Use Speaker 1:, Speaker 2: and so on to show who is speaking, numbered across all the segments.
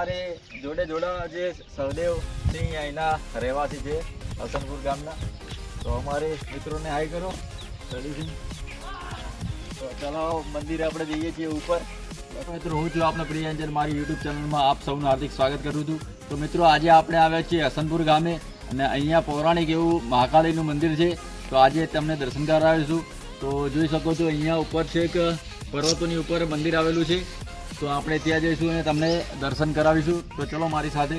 Speaker 1: અમારે જોડે જોડા જે સહદેવ સિંહ અહીંના રહેવાસી છે હસનપુર ગામના. તો અમારે મિત્રોને હાઈ કરો. સડીસિંહ તો ચાલો મંદિરે આપણે જઈએ છીએ ઉપર. મિત્રો હું છું આપના પ્રિયંજન, મારી યુટ્યુબ ચેનલમાં આપ સૌનું હાર્દિક સ્વાગત કરું છું. તો મિત્રો આજે આપણે આવ્યા છીએ હસનપુર ગામે અને અહીંયા પૌરાણિક એવું મહાકાળીનું મંદિર છે. તો આજે તમને દર્શન કરાવીશું. તો જોઈ શકો છો અહીંયા ઉપર છે એક પર્વતોની ઉપર મંદિર આવેલું છે. તો આપણે ત્યાં જઈશું અને તમને દર્શન કરાવીશું. તો ચલો મારી સાથે.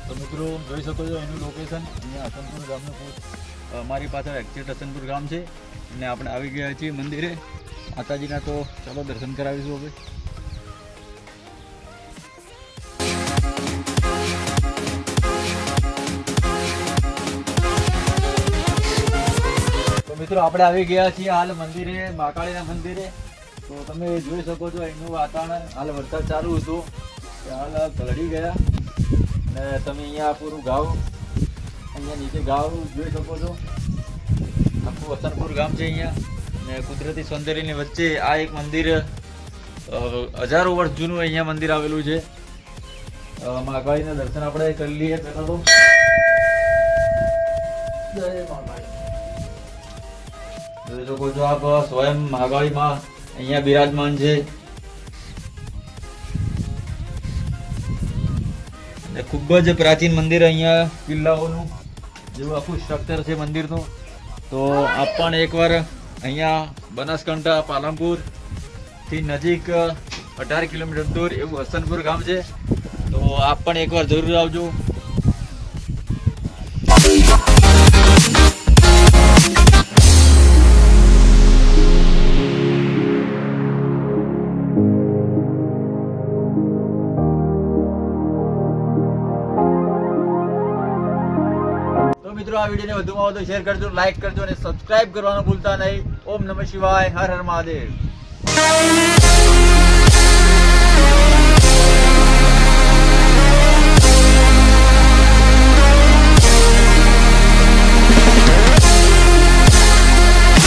Speaker 1: તો મિત્રો જોઈ શકો છો એનું લોકેશન અહીંયા હસનપુર ગામનું. અમારી પાસે એક્ઝેક્ટ હસનપુર ગામ છે અને આપણે આવી ગયા છીએ મંદિરે માતાજીના. તો ચાલો દર્શન કરાવીશું હવે. તો મિત્રો આપણે આવી ગયા છીએ હાલ મંદિરે, મહાકાળીના મંદિરે. તો તમે જોઈ શકો છો એનું વાતાવરણ. હાલ વરસાદ ચાલુ હતો, હાલ ઘડી ગયા અને તમે અહીંયા પૂરું ગાવ, અહીંયા નીચે ગાવ જોઈ શકો છો. આખું હસનપુર ગામ છે અહીંયા ને કુદરતી સૌંદર્યની વચ્ચે આ એક મંદિર, હજારો વર્ષ જૂનું અહીંયા મંદિર આવેલું છે. મહાકાળીના દર્શન આપણે કરી લઈએ પહેલા તો. જય મહાકાળી. જોઈ શકો છો આપ સ્વયં મહાકાળી માં અહીંયા બિરાજમાન છે. ખૂબ જ પ્રાચીન મંદિર, અહીંયા કિલ્લાઓનું જેવું આખું સ્ટ્રક્ચર છે મંદિરનું. તો આપ પણ એકવાર અહીંયા બનાસકાંઠા પાલનપુરથી નજીક 18 કિલોમીટર દૂર એવું હસનપુર ગામ છે. તો આપ પણ એકવાર જરૂર આવજો. મિત્રો આ વિડીયોને વધુમાં વધુ શેર કરજો, લાઈક કરજો અને સબસ્ક્રાઇબ કરવાનું ભૂલતા નહીં. ઓમ નમઃ શિવાય. હર હર મહાદેવ.